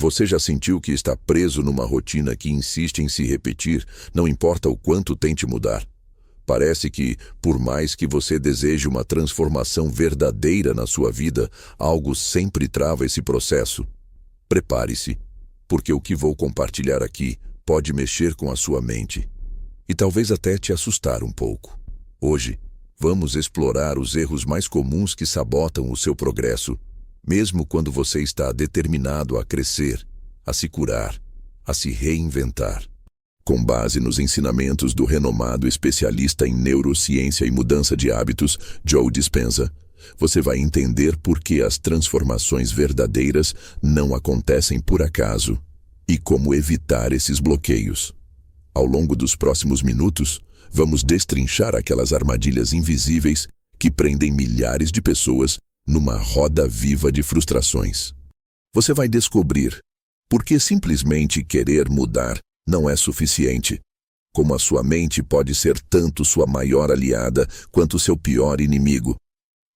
Você já sentiu que está preso numa rotina que insiste em se repetir, não importa o quanto tente mudar? Parece que, por mais que você deseje uma transformação verdadeira na sua vida, algo sempre trava esse processo. Prepare-se, porque o que vou compartilhar aqui pode mexer com a sua mente e talvez até te assustar um pouco. Hoje, vamos explorar os erros mais comuns que sabotam o seu progresso, mesmo quando você está determinado a crescer, a se curar, a se reinventar. Com base nos ensinamentos do renomado especialista em neurociência e mudança de hábitos, Joe Dispenza, você vai entender por que as transformações verdadeiras não acontecem por acaso e como evitar esses bloqueios. Ao longo dos próximos minutos, vamos destrinchar aquelas armadilhas invisíveis que prendem milhares de pessoas numa roda viva de frustrações. Você vai descobrir por que simplesmente querer mudar não é suficiente, como a sua mente pode ser tanto sua maior aliada quanto seu pior inimigo.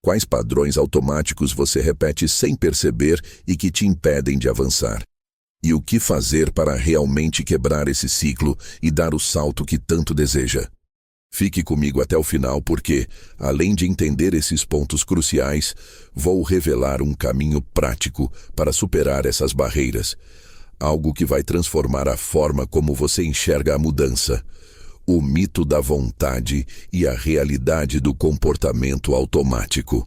Quais padrões automáticos você repete sem perceber e que te impedem de avançar? E o que fazer para realmente quebrar esse ciclo e dar o salto que tanto deseja? Fique comigo até o final porque, além de entender esses pontos cruciais, vou revelar um caminho prático para superar essas barreiras. Algo que vai transformar a forma como você enxerga a mudança, o mito da vontade e a realidade do comportamento automático.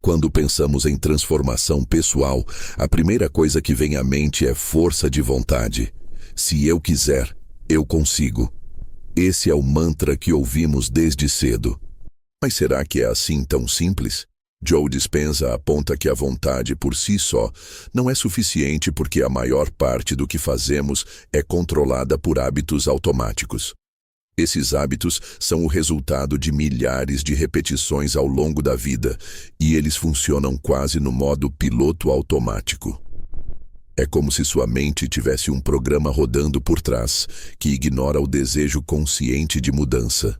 Quando pensamos em transformação pessoal, a primeira coisa que vem à mente é força de vontade. Se eu quiser, eu consigo. Esse é o mantra que ouvimos desde cedo. Mas será que é assim tão simples? Joe Dispenza aponta que a vontade por si só não é suficiente porque a maior parte do que fazemos é controlada por hábitos automáticos. Esses hábitos são o resultado de milhares de repetições ao longo da vida e eles funcionam quase no modo piloto automático. É como se sua mente tivesse um programa rodando por trás que ignora o desejo consciente de mudança.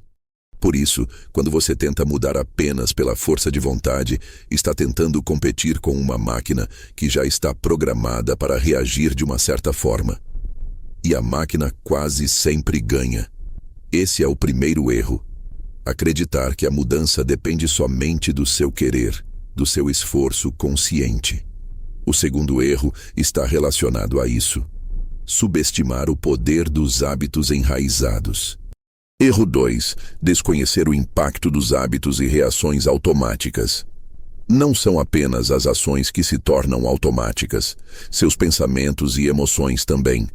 Por isso, quando você tenta mudar apenas pela força de vontade, está tentando competir com uma máquina que já está programada para reagir de uma certa forma. E a máquina quase sempre ganha. Esse é o primeiro erro. Acreditar que a mudança depende somente do seu querer, do seu esforço consciente. O segundo erro está relacionado a isso. Subestimar o poder dos hábitos enraizados. Erro 2. Desconhecer o impacto dos hábitos e reações automáticas. Não são apenas as ações que se tornam automáticas, seus pensamentos e emoções também.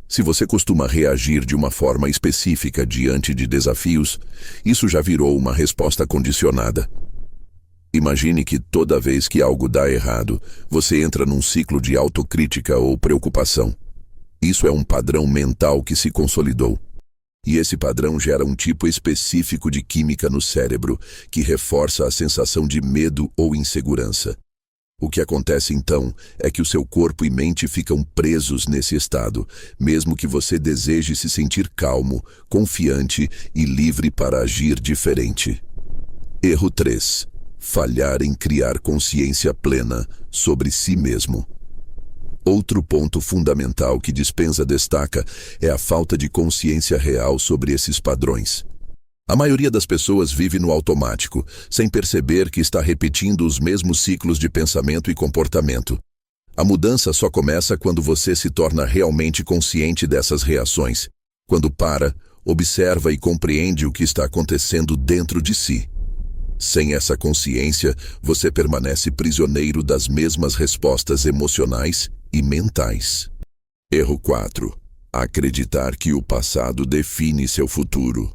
Se você costuma reagir de uma forma específica diante de desafios, isso já virou uma resposta condicionada. Imagine que toda vez que algo dá errado, você entra num ciclo de autocrítica ou preocupação. Isso é um padrão mental que se consolidou. E esse padrão gera um tipo específico de química no cérebro, que reforça a sensação de medo ou insegurança. O que acontece então é que o seu corpo e mente ficam presos nesse estado, mesmo que você deseje se sentir calmo, confiante e livre para agir diferente. Erro 3. Falhar em criar consciência plena sobre si mesmo. Outro ponto fundamental que Dispenza destaca é a falta de consciência real sobre esses padrões. A maioria das pessoas vive no automático, sem perceber que está repetindo os mesmos ciclos de pensamento e comportamento. A mudança só começa quando você se torna realmente consciente dessas reações, quando para, observa e compreende o que está acontecendo dentro de si. Sem essa consciência, você permanece prisioneiro das mesmas respostas emocionais e mentais. Erro 4. Acreditar que o passado define seu futuro.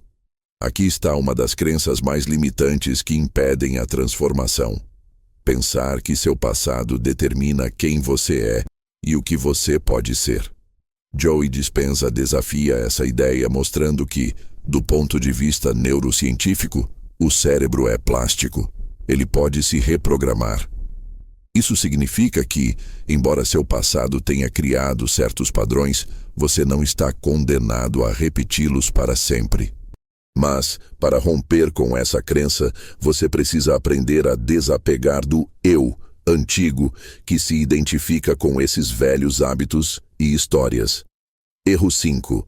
Aqui está uma das crenças mais limitantes que impedem a transformação. Pensar que seu passado determina quem você é e o que você pode ser. Joe Dispenza desafia essa ideia mostrando que, do ponto de vista neurocientífico, o cérebro é plástico. Ele pode se reprogramar. Isso significa que, embora seu passado tenha criado certos padrões, você não está condenado a repeti-los para sempre. Mas, para romper com essa crença, você precisa aprender a desapegar do eu antigo que se identifica com esses velhos hábitos e histórias. Erro 5.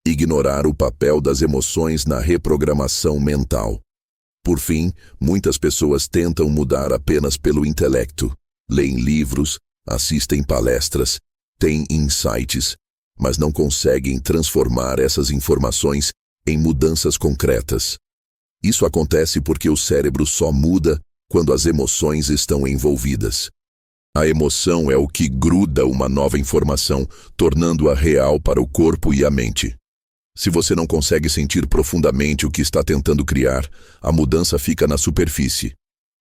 Ignorar o papel das emoções na reprogramação mental. Por fim, muitas pessoas tentam mudar apenas pelo intelecto. Leem livros, assistem palestras, têm insights, mas não conseguem transformar essas informações em mudanças concretas. Isso acontece porque o cérebro só muda quando as emoções estão envolvidas. A emoção é o que gruda uma nova informação, tornando-a real para o corpo e a mente. Se você não consegue sentir profundamente o que está tentando criar, a mudança fica na superfície,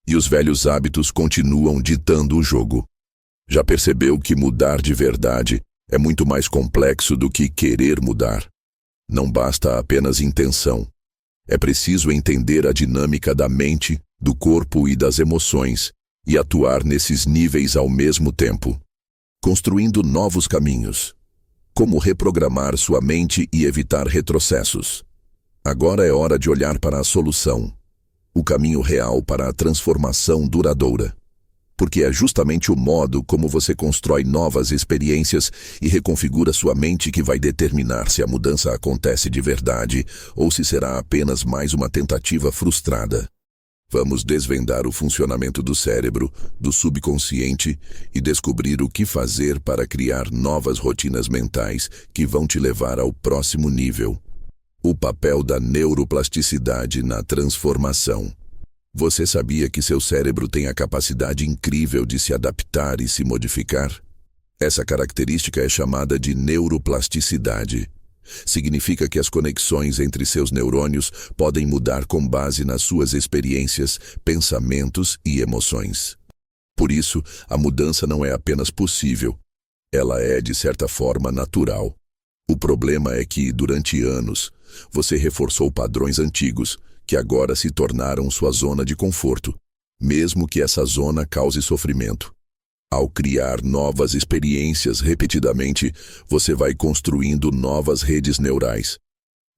e os velhos hábitos continuam ditando o jogo. Já percebeu que mudar de verdade é muito mais complexo do que querer mudar? Não basta apenas intenção. É preciso entender a dinâmica da mente, do corpo e das emoções, e atuar nesses níveis ao mesmo tempo, construindo novos caminhos. Como reprogramar sua mente e evitar retrocessos. Agora é hora de olhar para a solução, o caminho real para a transformação duradoura. Porque é justamente o modo como você constrói novas experiências e reconfigura sua mente que vai determinar se a mudança acontece de verdade ou se será apenas mais uma tentativa frustrada. Vamos desvendar o funcionamento do cérebro, do subconsciente e descobrir o que fazer para criar novas rotinas mentais que vão te levar ao próximo nível. O papel da neuroplasticidade na transformação. Você sabia que seu cérebro tem a capacidade incrível de se adaptar e se modificar? Essa característica é chamada de neuroplasticidade. Significa que as conexões entre seus neurônios podem mudar com base nas suas experiências, pensamentos e emoções. Por isso, a mudança não é apenas possível, ela é, de certa forma, natural. O problema é que, durante anos, você reforçou padrões antigos, que agora se tornaram sua zona de conforto, mesmo que essa zona cause sofrimento. Ao criar novas experiências repetidamente, você vai construindo novas redes neurais,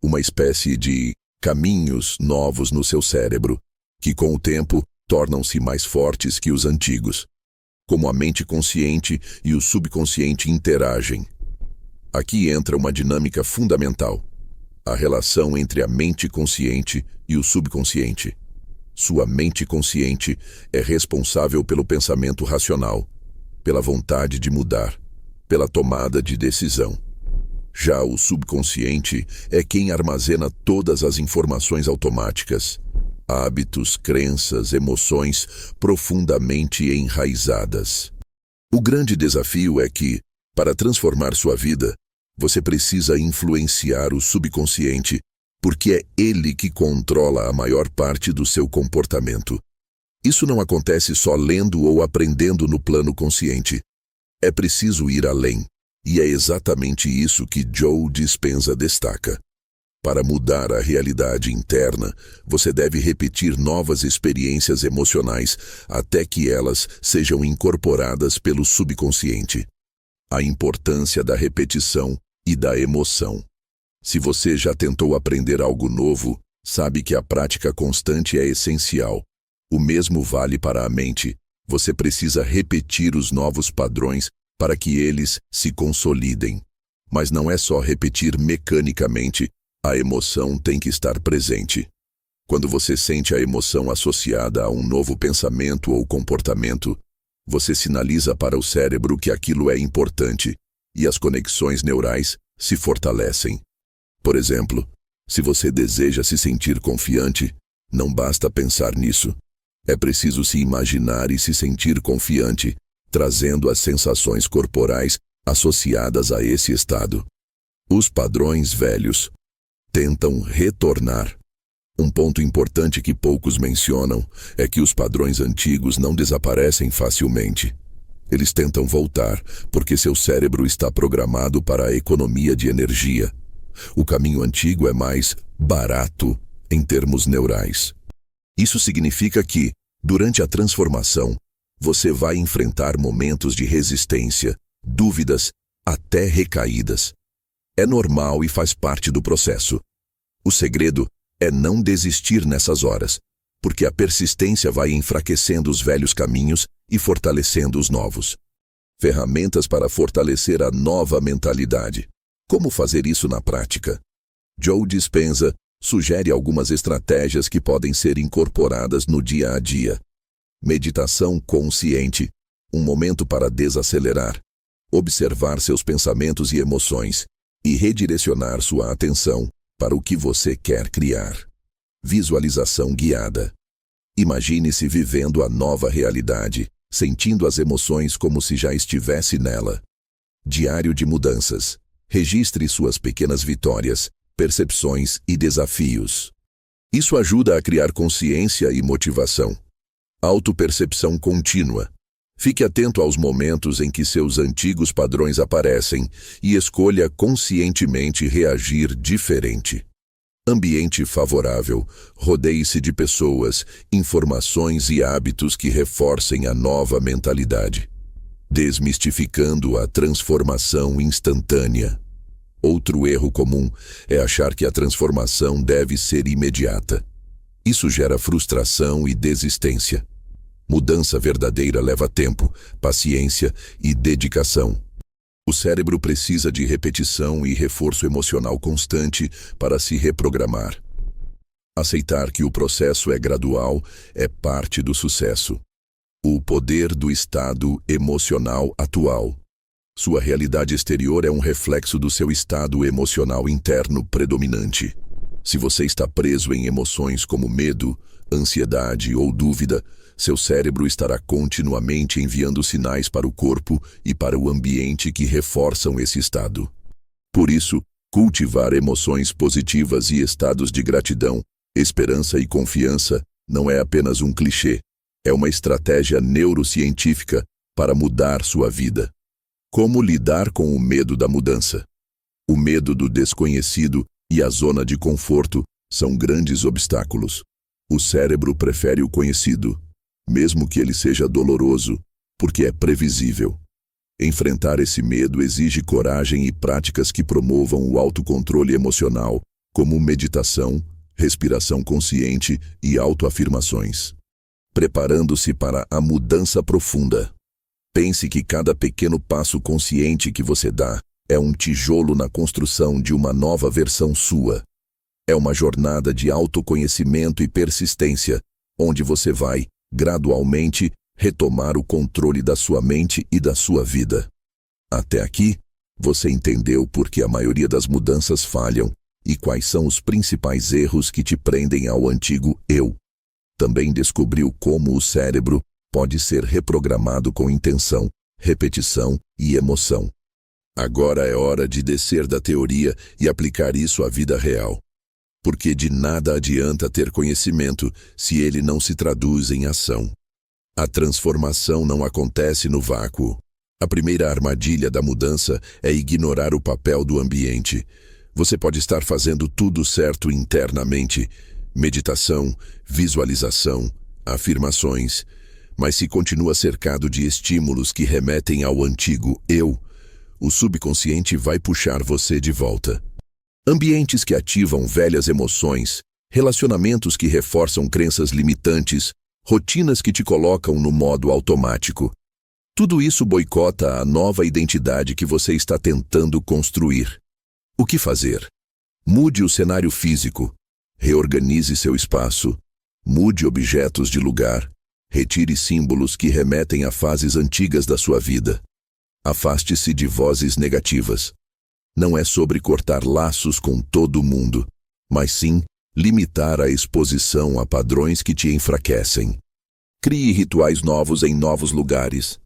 uma espécie de caminhos novos no seu cérebro, que com o tempo tornam-se mais fortes que os antigos, como a mente consciente e o subconsciente interagem. Aqui entra uma dinâmica fundamental, a relação entre a mente consciente e o subconsciente. Sua mente consciente é responsável pelo pensamento racional, pela vontade de mudar, pela tomada de decisão. Já o subconsciente é quem armazena todas as informações automáticas, hábitos, crenças, emoções profundamente enraizadas. O grande desafio é que, para transformar sua vida, você precisa influenciar o subconsciente, porque é ele que controla a maior parte do seu comportamento. Isso não acontece só lendo ou aprendendo no plano consciente. É preciso ir além, e é exatamente isso que Joe Dispenza destaca. Para mudar a realidade interna, você deve repetir novas experiências emocionais até que elas sejam incorporadas pelo subconsciente. A importância da repetição e da emoção. Se você já tentou aprender algo novo, sabe que a prática constante é essencial. O mesmo vale para a mente. Você precisa repetir os novos padrões para que eles se consolidem. Mas não é só repetir mecanicamente, a emoção tem que estar presente. Quando você sente a emoção associada a um novo pensamento ou comportamento, você sinaliza para o cérebro que aquilo é importante e as conexões neurais se fortalecem. Por exemplo, se você deseja se sentir confiante, não basta pensar nisso. É preciso se imaginar e se sentir confiante, trazendo as sensações corporais associadas a esse estado. Os padrões velhos tentam retornar. Um ponto importante que poucos mencionam é que os padrões antigos não desaparecem facilmente. Eles tentam voltar, porque seu cérebro está programado para a economia de energia. O caminho antigo é mais barato em termos neurais. Isso significa que, durante a transformação, você vai enfrentar momentos de resistência, dúvidas, até recaídas. É normal e faz parte do processo. O segredo é não desistir nessas horas. porque a persistência vai enfraquecendo os velhos caminhos e fortalecendo os novos. Ferramentas para fortalecer a nova mentalidade. Como fazer isso na prática? Joe Dispenza sugere algumas estratégias que podem ser incorporadas no dia a dia. Meditação consciente, um momento para desacelerar, observar seus pensamentos e emoções e redirecionar sua atenção para o que você quer criar. Visualização guiada. Imagine-se vivendo a nova realidade, sentindo as emoções como se já estivesse nela. Diário de mudanças. Registre suas pequenas vitórias, percepções e desafios. Isso ajuda a criar consciência e motivação. Autopercepção contínua. Fique atento aos momentos em que seus antigos padrões aparecem e escolha conscientemente reagir diferente. Ambiente favorável. Rodeie-se de pessoas, informações e hábitos que reforcem a nova mentalidade. Desmistificando a transformação instantânea. Outro erro comum é achar que a transformação deve ser imediata. Isso gera frustração e desistência. Mudança verdadeira leva tempo, paciência e dedicação. O cérebro precisa de repetição e reforço emocional constante para se reprogramar. Aceitar que o processo é gradual é parte do sucesso. O poder do estado emocional atual. Sua realidade exterior é um reflexo do seu estado emocional interno predominante. Se você está preso em emoções como medo, ansiedade ou dúvida, seu cérebro estará continuamente enviando sinais para o corpo e para o ambiente que reforçam esse estado. Por isso, cultivar emoções positivas e estados de gratidão, esperança e confiança não é apenas um clichê, é uma estratégia neurocientífica para mudar sua vida. Como lidar com o medo da mudança? O medo do desconhecido e a zona de conforto são grandes obstáculos. O cérebro prefere o conhecido, mesmo que ele seja doloroso, porque é previsível. Enfrentar esse medo exige coragem e práticas que promovam o autocontrole emocional, como meditação, respiração consciente e autoafirmações. Preparando-se para a mudança profunda. Pense que cada pequeno passo consciente que você dá é um tijolo na construção de uma nova versão sua. É uma jornada de autoconhecimento e persistência, onde você vai, gradualmente, retomar o controle da sua mente e da sua vida. Até aqui, você entendeu por que a maioria das mudanças falham e quais são os principais erros que te prendem ao antigo eu. Também descobriu como o cérebro pode ser reprogramado com intenção, repetição e emoção. Agora é hora de descer da teoria e aplicar isso à vida real. Porque de nada adianta ter conhecimento se ele não se traduz em ação. A transformação não acontece no vácuo. A primeira armadilha da mudança é ignorar o papel do ambiente. Você pode estar fazendo tudo certo internamente, meditação, visualização, afirmações, mas se continua cercado de estímulos que remetem ao antigo eu, o subconsciente vai puxar você de volta. Ambientes que ativam velhas emoções, relacionamentos que reforçam crenças limitantes, rotinas que te colocam no modo automático. Tudo isso boicota a nova identidade que você está tentando construir. O que fazer? Mude o cenário físico. Reorganize seu espaço. Mude objetos de lugar. Retire símbolos que remetem a fases antigas da sua vida. Afaste-se de vozes negativas. Não é sobre cortar laços com todo mundo, mas sim limitar a exposição a padrões que te enfraquecem. Crie rituais novos em novos lugares.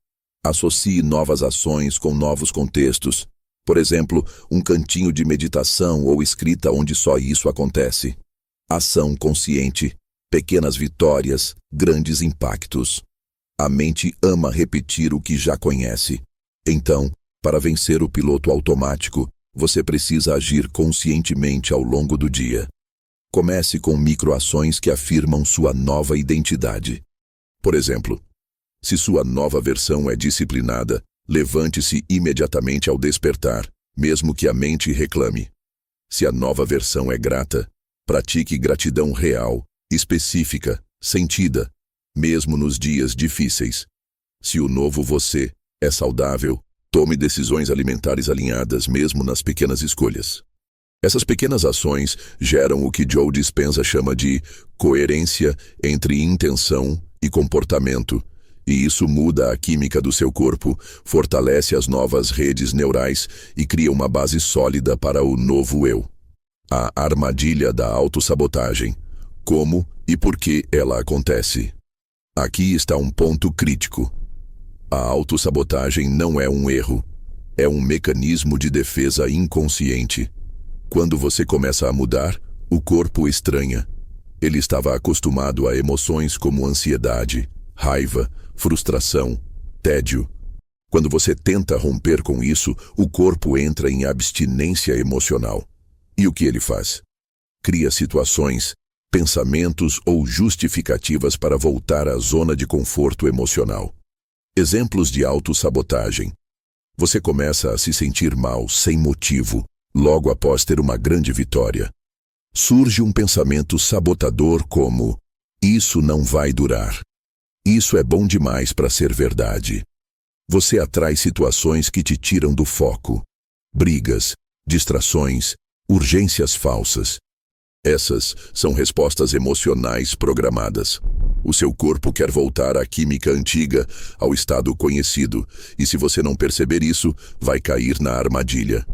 Associe novas ações com novos contextos. Por exemplo, um cantinho de meditação ou escrita onde só isso acontece. Ação consciente, pequenas vitórias, grandes impactos. A mente ama repetir o que já conhece. Então, para vencer o piloto automático, você precisa agir conscientemente ao longo do dia. Comece com microações que afirmam sua nova identidade. Por exemplo, se sua nova versão é disciplinada, levante-se imediatamente ao despertar, mesmo que a mente reclame. Se a nova versão é grata, pratique gratidão real, específica, sentida, mesmo nos dias difíceis. Se o novo você é saudável, tome decisões alimentares alinhadas mesmo nas pequenas escolhas. Essas pequenas ações geram o que Joe Dispenza chama de coerência entre intenção e comportamento, e isso muda a química do seu corpo, fortalece as novas redes neurais e cria uma base sólida para o novo eu. A armadilha da autossabotagem. Como e por que ela acontece? Aqui está um ponto crítico. A autossabotagem não é um erro, é um mecanismo de defesa inconsciente. Quando você começa a mudar, o corpo estranha. Ele estava acostumado a emoções como ansiedade, raiva, frustração, tédio. Quando você tenta romper com isso, o corpo entra em abstinência emocional. E o que ele faz? Cria situações, pensamentos ou justificativas para voltar à zona de conforto emocional. Exemplos de autossabotagem. Você começa a se sentir mal sem motivo, logo após ter uma grande vitória. Surge um pensamento sabotador como: isso não vai durar. Isso é bom demais para ser verdade. Você atrai situações que te tiram do foco. Brigas, distrações, urgências falsas. Essas são respostas emocionais programadas. O seu corpo quer voltar à química antiga, ao estado conhecido, e se você não perceber isso, vai cair na armadilha.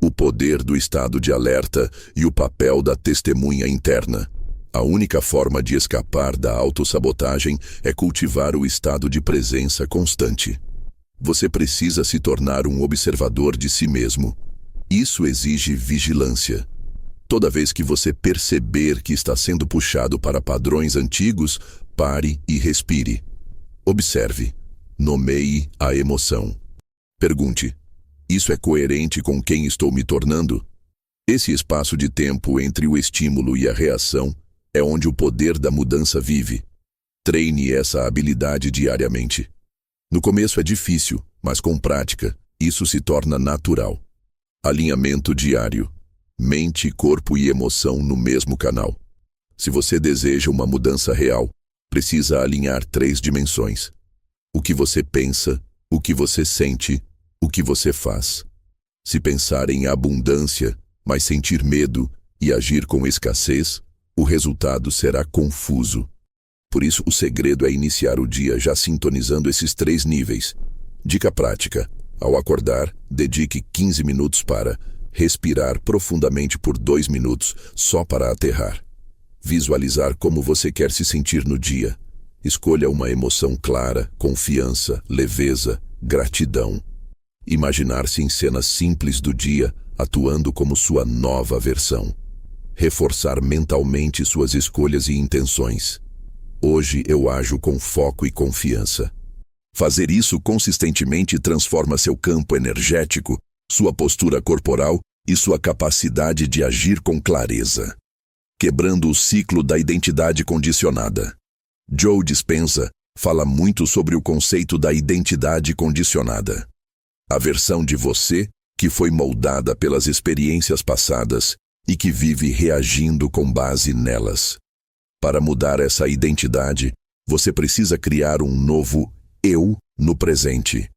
O poder do estado de alerta e o papel da testemunha interna. A única forma de escapar da autossabotagem é cultivar o estado de presença constante. Você precisa se tornar um observador de si mesmo. Isso exige vigilância. Toda vez que você perceber que está sendo puxado para padrões antigos, pare e respire. Observe. Nomeie a emoção. Pergunte: isso é coerente com quem estou me tornando? Esse espaço de tempo entre o estímulo e a reação é onde o poder da mudança vive. Treine essa habilidade diariamente. No começo é difícil, mas com prática, isso se torna natural. Alinhamento diário. Mente, corpo e emoção no mesmo canal. Se você deseja uma mudança real, precisa alinhar 3 dimensões. O que você pensa, o que você sente, o que você faz. Se pensar em abundância, mas sentir medo e agir com escassez, o resultado será confuso. Por isso, o segredo é iniciar o dia já sintonizando esses 3 níveis. Dica prática. Ao acordar, dedique 15 minutos para respirar profundamente por 2 minutos, só para aterrar. Visualizar como você quer se sentir no dia. Escolha uma emoção clara, confiança, leveza, gratidão. Imaginar-se em cenas simples do dia, atuando como sua nova versão. Reforçar mentalmente suas escolhas e intenções. Hoje eu ajo com foco e confiança. Fazer isso consistentemente transforma seu campo energético, sua postura corporal e sua capacidade de agir com clareza. Quebrando o ciclo da identidade condicionada. Joe Dispenza fala muito sobre o conceito da identidade condicionada. A versão de você que foi moldada pelas experiências passadas e que vive reagindo com base nelas. Para mudar essa identidade, você precisa criar um novo eu no presente.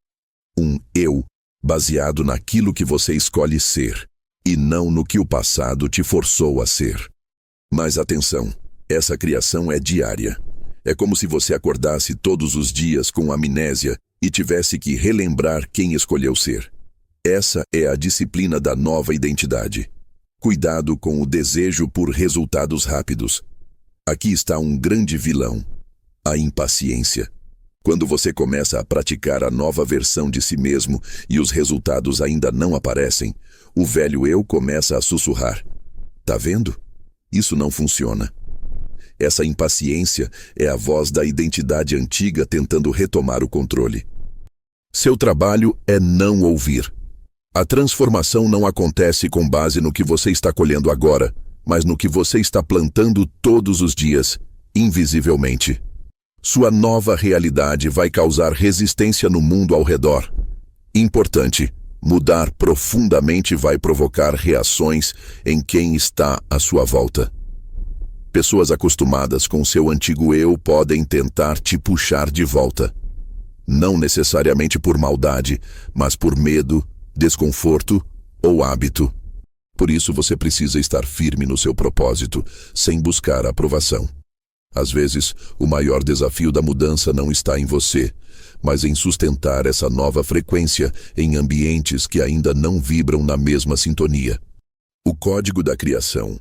Um eu baseado naquilo que você escolhe ser, e não no que o passado te forçou a ser. Mas atenção, essa criação é diária. É como se você acordasse todos os dias com amnésia e tivesse que relembrar quem escolheu ser. Essa é a disciplina da nova identidade. Cuidado com o desejo por resultados rápidos. Aqui está um grande vilão: a impaciência. Quando você começa a praticar a nova versão de si mesmo e os resultados ainda não aparecem, o velho eu começa a sussurrar: tá vendo? Isso não funciona. Essa impaciência é a voz da identidade antiga tentando retomar o controle. Seu trabalho é não ouvir. A transformação não acontece com base no que você está colhendo agora, mas no que você está plantando todos os dias, invisivelmente. Sua nova realidade vai causar resistência no mundo ao redor. Importante, mudar profundamente vai provocar reações em quem está à sua volta. Pessoas acostumadas com seu antigo eu podem tentar te puxar de volta. Não necessariamente por maldade, mas por medo, desconforto ou hábito. Por isso você precisa estar firme no seu propósito, sem buscar aprovação. Às vezes, o maior desafio da mudança não está em você, mas em sustentar essa nova frequência em ambientes que ainda não vibram na mesma sintonia. O código da criação: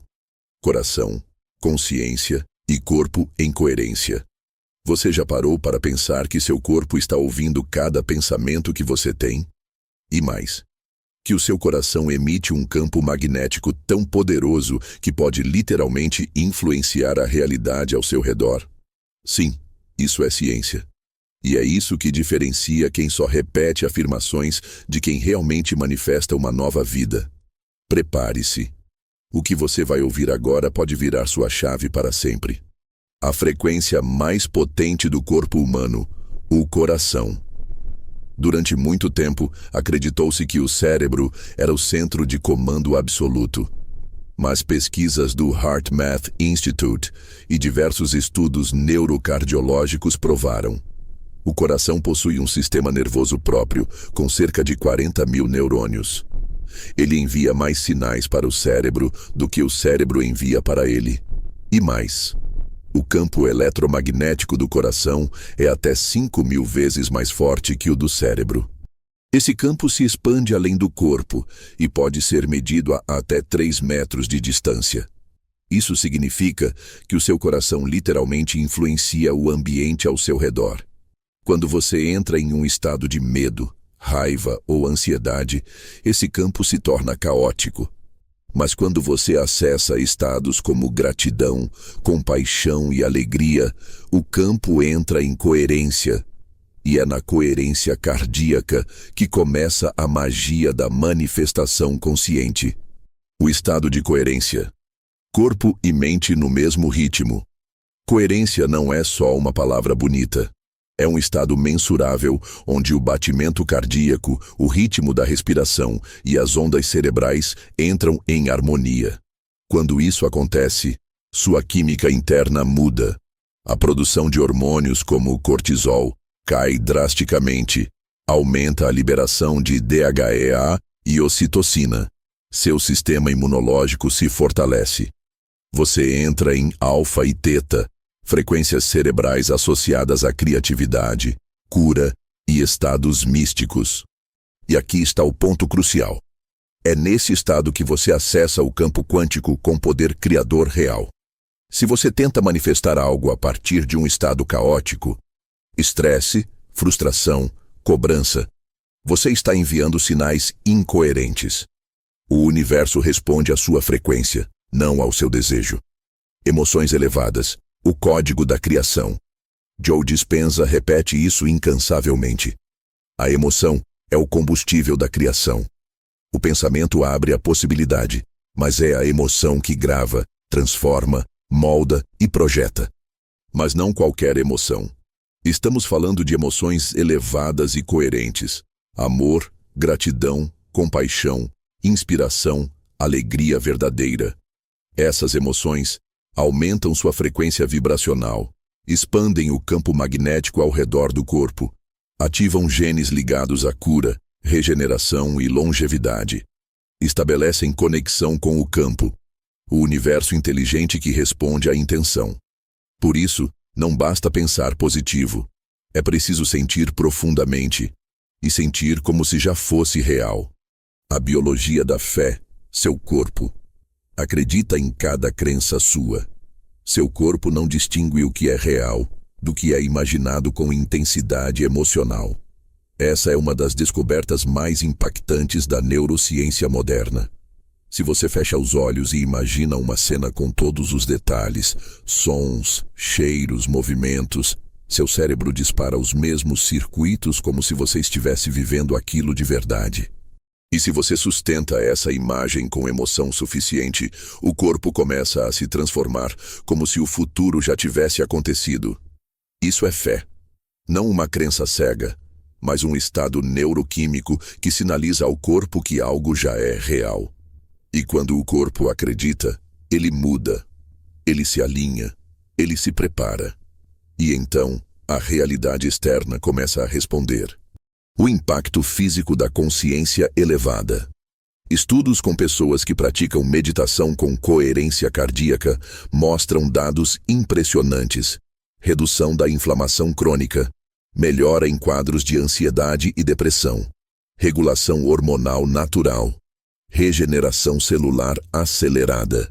coração, consciência e corpo em coerência. Você já parou para pensar que seu corpo está ouvindo cada pensamento que você tem? E mais, que o seu coração emite um campo magnético tão poderoso que pode literalmente influenciar a realidade ao seu redor? Sim, isso é ciência. E é isso que diferencia quem só repete afirmações de quem realmente manifesta uma nova vida. Prepare-se. O que você vai ouvir agora pode virar sua chave para sempre. A frequência mais potente do corpo humano, o coração. Durante muito tempo, acreditou-se que o cérebro era o centro de comando absoluto. Mas pesquisas do HeartMath Institute e diversos estudos neurocardiológicos provaram: o coração possui um sistema nervoso próprio, com cerca de 40 mil neurônios. Ele envia mais sinais para o cérebro do que o cérebro envia para ele. E mais, o campo eletromagnético do coração é até 5.000 vezes mais forte que o do cérebro. Esse campo se expande além do corpo e pode ser medido a até 3 metros de distância. Isso significa que o seu coração literalmente influencia o ambiente ao seu redor. Quando você entra em um estado de medo, raiva ou ansiedade, esse campo se torna caótico. Mas quando você acessa estados como gratidão, compaixão e alegria, o campo entra em coerência. E é na coerência cardíaca que começa a magia da manifestação consciente. O estado de coerência. Corpo e mente no mesmo ritmo. Coerência não é só uma palavra bonita. É um estado mensurável onde o batimento cardíaco, o ritmo da respiração e as ondas cerebrais entram em harmonia. Quando isso acontece, sua química interna muda. A produção de hormônios como o cortisol cai drasticamente. Aumenta a liberação de DHEA e ocitocina. Seu sistema imunológico se fortalece. Você entra em alfa e teta, frequências cerebrais associadas à criatividade, cura e estados místicos. E aqui está o ponto crucial. É nesse estado que você acessa o campo quântico com poder criador real. Se você tenta manifestar algo a partir de um estado caótico, estresse, frustração, cobrança, você está enviando sinais incoerentes. O universo responde à sua frequência, não ao seu desejo. Emoções elevadas. O código da criação. Joe Dispenza repete isso incansavelmente. A emoção é o combustível da criação. O pensamento abre a possibilidade, mas é a emoção que grava, transforma, molda e projeta. Mas não qualquer emoção. Estamos falando de emoções elevadas e coerentes. Amor, gratidão, compaixão, inspiração, alegria verdadeira. Essas emoções aumentam sua frequência vibracional, expandem o campo magnético ao redor do corpo, ativam genes ligados à cura, regeneração e longevidade. Estabelecem conexão com o campo, o universo inteligente que responde à intenção. Por isso, não basta pensar positivo. É preciso sentir profundamente e sentir como se já fosse real. A biologia da fé, seu corpo. Acredita em cada crença sua. Seu corpo não distingue o que é real do que é imaginado com intensidade emocional. Essa é uma das descobertas mais impactantes da neurociência moderna. Se você fecha os olhos e imagina uma cena com todos os detalhes, sons, cheiros, movimentos, seu cérebro dispara os mesmos circuitos como se você estivesse vivendo aquilo de verdade. E se você sustenta essa imagem com emoção suficiente, o corpo começa a se transformar como se o futuro já tivesse acontecido. Isso é fé. Não uma crença cega, mas um estado neuroquímico que sinaliza ao corpo que algo já é real. E quando o corpo acredita, ele muda. Ele se alinha, ele se prepara. E então, a realidade externa começa a responder. O impacto físico da consciência elevada. Estudos com pessoas que praticam meditação com coerência cardíaca mostram dados impressionantes. Redução da inflamação crônica, melhora em quadros de ansiedade e depressão, regulação hormonal natural, regeneração celular acelerada,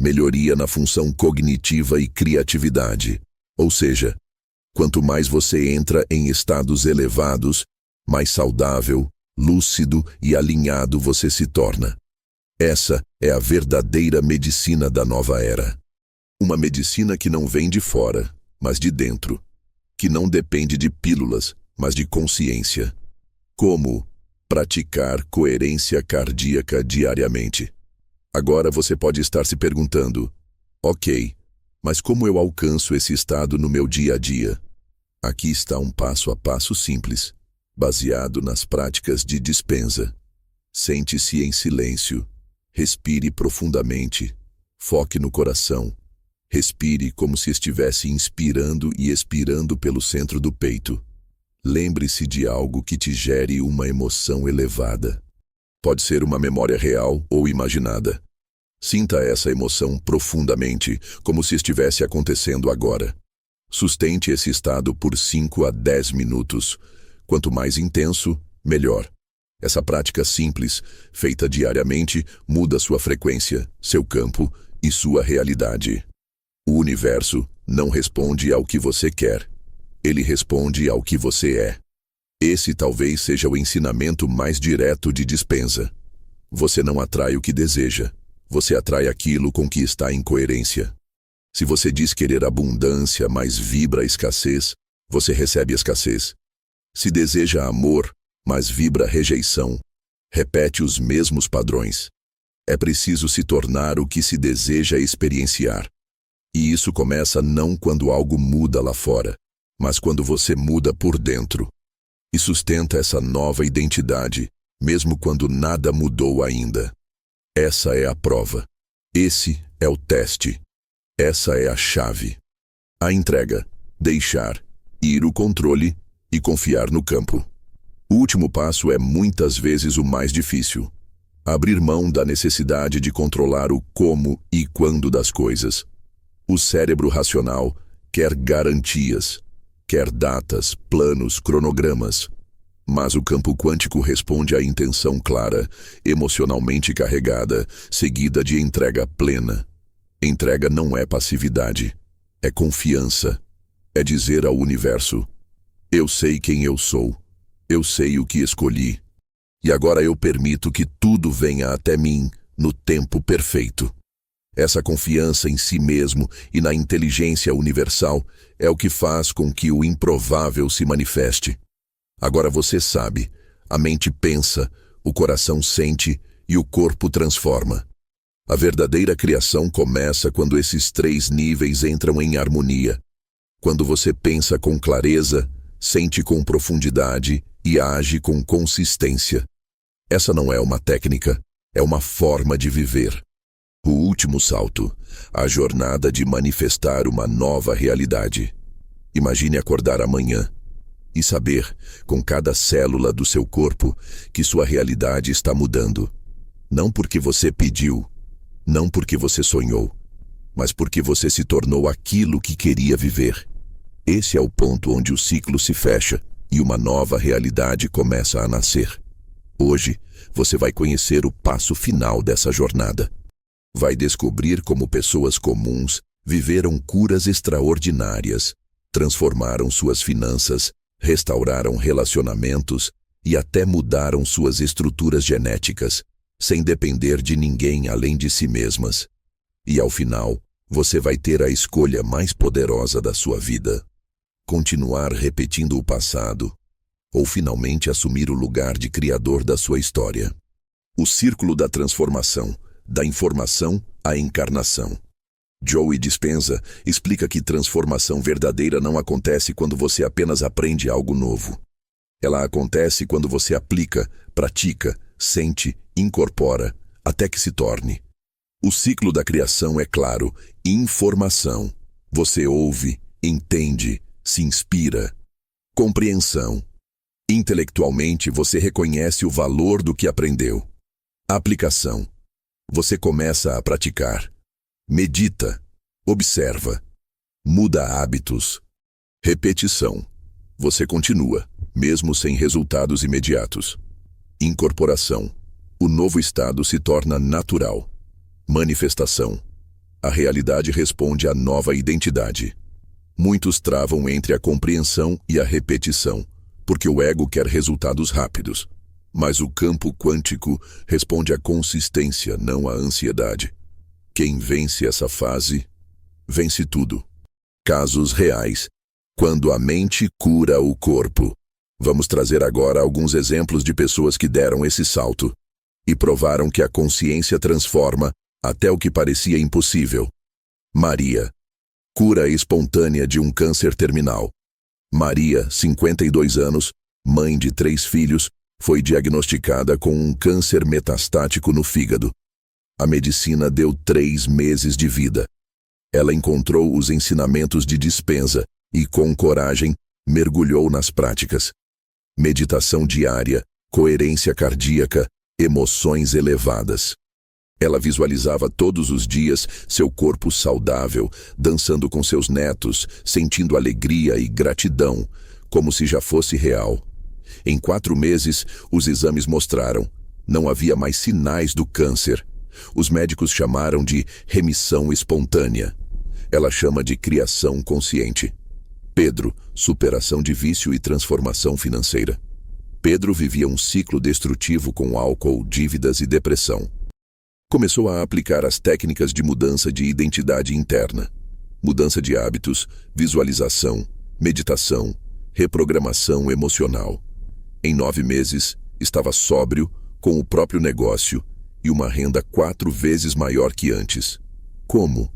melhoria na função cognitiva e criatividade. Ou seja, quanto mais você entra em estados elevados, mais saudável, lúcido e alinhado você se torna. Essa é a verdadeira medicina da nova era. Uma medicina que não vem de fora, mas de dentro. Que não depende de pílulas, mas de consciência. Como praticar coerência cardíaca diariamente? Agora você pode estar se perguntando, ok, mas como eu alcanço esse estado no meu dia a dia? Aqui está um passo a passo simples, baseado nas práticas de dispensa. Sente-se em silêncio, respire profundamente, foque no coração. Respire como se estivesse inspirando e expirando pelo centro do peito. Lembre-se de algo que te gere uma emoção elevada. Pode ser uma memória real ou imaginada. Sinta essa emoção profundamente, como se estivesse acontecendo agora. Sustente esse estado por 5 a 10 minutos. Quanto mais intenso, melhor. Essa prática simples, feita diariamente, muda sua frequência, seu campo e sua realidade. O universo não responde ao que você quer. Ele responde ao que você é. Esse talvez seja o ensinamento mais direto de dispensa. Você não atrai o que deseja. Você atrai aquilo com que está em coerência. Se você diz querer abundância, mas vibra a escassez, você recebe escassez. Se deseja amor, mas vibra rejeição, repete os mesmos padrões. É preciso se tornar o que se deseja experienciar. E isso começa não quando algo muda lá fora, mas quando você muda por dentro. E sustenta essa nova identidade, mesmo quando nada mudou ainda. Essa é a prova. Esse é o teste. Essa é a chave. A entrega, deixar, ir o controle e confiar no campo. O último passo é muitas vezes o mais difícil. Abrir mão da necessidade de controlar o como e quando das coisas. O cérebro racional quer garantias, quer datas, planos, cronogramas. Mas o campo quântico responde à intenção clara, emocionalmente carregada, seguida de entrega plena. Entrega não é passividade, é confiança. É dizer ao universo, eu sei quem eu sou, eu sei o que escolhi, e agora eu permito que tudo venha até mim no tempo perfeito. Essa confiança em si mesmo e na inteligência universal é o que faz com que o improvável se manifeste. Agora você sabe, a mente pensa, o coração sente e o corpo transforma. A verdadeira criação começa quando esses 3 níveis entram em harmonia. Quando você pensa com clareza, sente com profundidade e age com consistência. Essa não é uma técnica, é uma forma de viver. O último salto, a jornada de manifestar uma nova realidade. Imagine acordar amanhã e saber, com cada célula do seu corpo, que sua realidade está mudando. Não porque você pediu, não porque você sonhou, mas porque você se tornou aquilo que queria viver. Esse é o ponto onde o ciclo se fecha e uma nova realidade começa a nascer. Hoje, você vai conhecer o passo final dessa jornada. Vai descobrir como pessoas comuns viveram curas extraordinárias, transformaram suas finanças, restauraram relacionamentos e até mudaram suas estruturas genéticas, sem depender de ninguém além de si mesmas. E ao final, você vai ter a escolha mais poderosa da sua vida. Continuar repetindo o passado, ou finalmente assumir o lugar de criador da sua história. O círculo da transformação, da informação à encarnação. Joe Dispenza explica que transformação verdadeira não acontece quando você apenas aprende algo novo. Ela acontece quando você aplica, pratica, sente, incorpora, até que se torne. O ciclo da criação é claro: informação. Você ouve, entende, se inspira. Compreensão. Intelectualmente você reconhece o valor do que aprendeu. Aplicação. Você começa a praticar. Medita. Observa. Muda hábitos. Repetição. Você continua, mesmo sem resultados imediatos. Incorporação. O novo estado se torna natural. Manifestação. A realidade responde à nova identidade. Muitos travam entre a compreensão e a repetição, porque o ego quer resultados rápidos. Mas o campo quântico responde à consistência, não à ansiedade. Quem vence essa fase, vence tudo. Casos reais. Quando a mente cura o corpo. Vamos trazer agora alguns exemplos de pessoas que deram esse salto e provaram que a consciência transforma até o que parecia impossível. Maria. Cura espontânea de um câncer terminal. Maria, 52 anos, mãe de 3 filhos, foi diagnosticada com um câncer metastático no fígado. A medicina deu 3 meses de vida. Ela encontrou os ensinamentos de Dispenza e, com coragem, mergulhou nas práticas. Meditação diária, coerência cardíaca, emoções elevadas. Ela visualizava todos os dias seu corpo saudável, dançando com seus netos, sentindo alegria e gratidão, como se já fosse real. Em 4 meses, os exames mostraram: não havia mais sinais do câncer. Os médicos chamaram de remissão espontânea. Ela chama de criação consciente. Pedro, superação de vício e transformação financeira. Pedro vivia um ciclo destrutivo com álcool, dívidas e depressão. Começou a aplicar as técnicas de mudança de identidade interna. Mudança de hábitos, visualização, meditação, reprogramação emocional. Em 9 meses, estava sóbrio, com o próprio negócio e uma renda 4 vezes maior que antes. Como?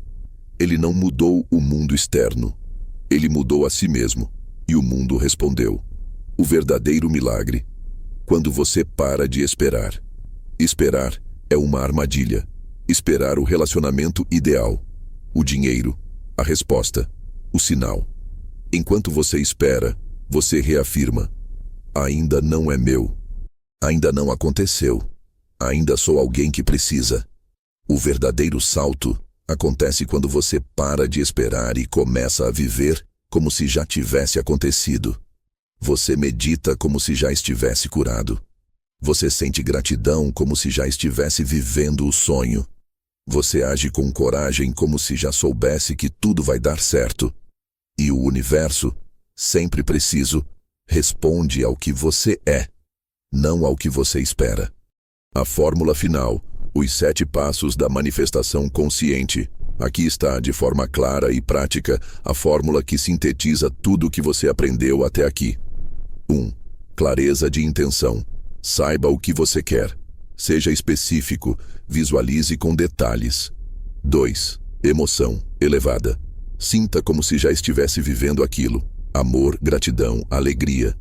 Ele não mudou o mundo externo. Ele mudou a si mesmo, e o mundo respondeu. O verdadeiro milagre. Quando você para de esperar. Esperar é uma armadilha. Esperar o relacionamento ideal. O dinheiro. A resposta. O sinal. Enquanto você espera, você reafirma. Ainda não é meu. Ainda não aconteceu. Ainda sou alguém que precisa. O verdadeiro salto acontece quando você para de esperar e começa a viver como se já tivesse acontecido. Você medita como se já estivesse curado. Você sente gratidão como se já estivesse vivendo o sonho. Você age com coragem como se já soubesse que tudo vai dar certo. E o universo, sempre preciso, responde ao que você é, não ao que você espera. A fórmula final. Os 7 passos da manifestação consciente. Aqui está, de forma clara e prática, a fórmula que sintetiza tudo o que você aprendeu até aqui. 1. Clareza de intenção. Saiba o que você quer. Seja específico. Visualize com detalhes. 2. Emoção elevada. Sinta como se já estivesse vivendo aquilo. Amor, gratidão, alegria.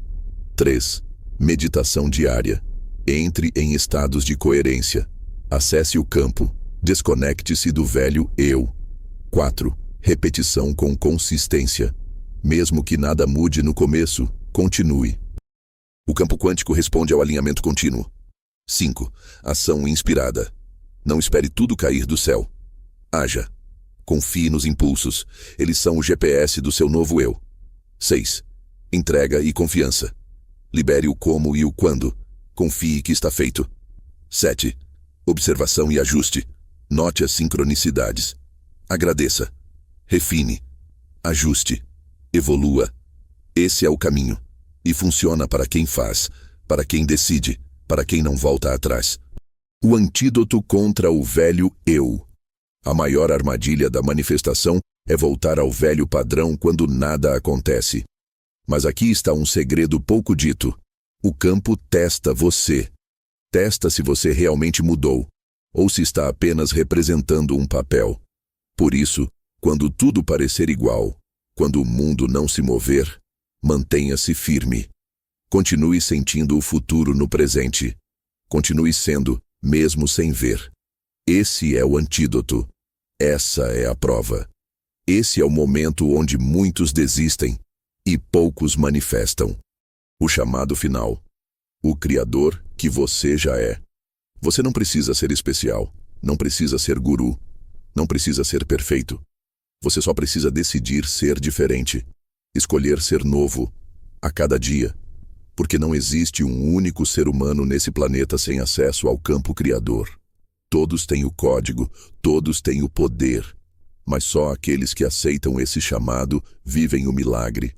3. Meditação diária. Entre em estados de coerência. Acesse o campo. Desconecte-se do velho eu. 4. Repetição com consistência. Mesmo que nada mude no começo, continue. O campo quântico responde ao alinhamento contínuo. 5. Ação inspirada. Não espere tudo cair do céu. Haja. Confie nos impulsos. Eles são o GPS do seu novo eu. 6. Entrega e confiança. Libere o como e o quando. Confie que está feito. 7. Observação e ajuste. Note as sincronicidades. Agradeça. Refine. Ajuste. Evolua. Esse é o caminho. E funciona para quem faz, para quem decide, para quem não volta atrás. O antídoto contra o velho eu. A maior armadilha da manifestação é voltar ao velho padrão quando nada acontece. Mas aqui está um segredo pouco dito. O campo testa você. Testa se você realmente mudou, ou se está apenas representando um papel. Por isso, quando tudo parecer igual, quando o mundo não se mover, mantenha-se firme. Continue sentindo o futuro no presente. Continue sendo, mesmo sem ver. Esse é o antídoto. Essa é a prova. Esse é o momento onde muitos desistem e poucos manifestam. O chamado final. O Criador que você já é. Você não precisa ser especial, não precisa ser guru, não precisa ser perfeito. Você só precisa decidir ser diferente, escolher ser novo, a cada dia. Porque não existe um único ser humano nesse planeta sem acesso ao campo criador. Todos têm o código, todos têm o poder, mas só aqueles que aceitam esse chamado vivem o milagre.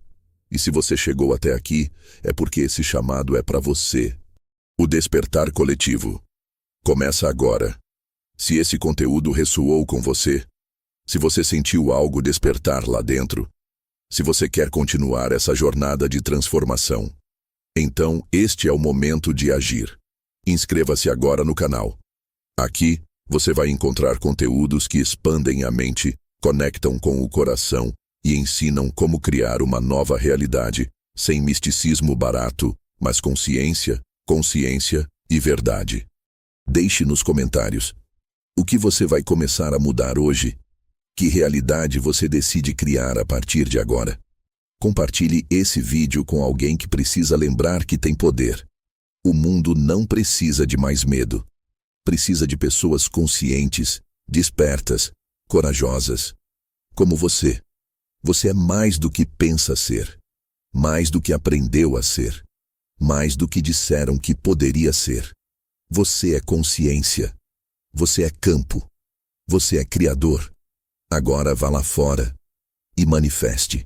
E se você chegou até aqui, é porque esse chamado é para você. O despertar coletivo começa agora. Se esse conteúdo ressoou com você, se você sentiu algo despertar lá dentro, se você quer continuar essa jornada de transformação, então este é o momento de agir. Inscreva-se agora no canal. Aqui, você vai encontrar conteúdos que expandem a mente, conectam com o coração e ensinam como criar uma nova realidade, sem misticismo barato, mas com ciência, consciência e verdade. Deixe nos comentários o que você vai começar a mudar hoje. Que realidade você decide criar a partir de agora? Compartilhe esse vídeo com alguém que precisa lembrar que tem poder. O mundo não precisa de mais medo. Precisa de pessoas conscientes, despertas, corajosas. Como você. Você é mais do que pensa ser. Mais do que aprendeu a ser. Mais do que disseram que poderia ser. Você é consciência. Você é campo. Você é criador. Agora vá lá fora e manifeste.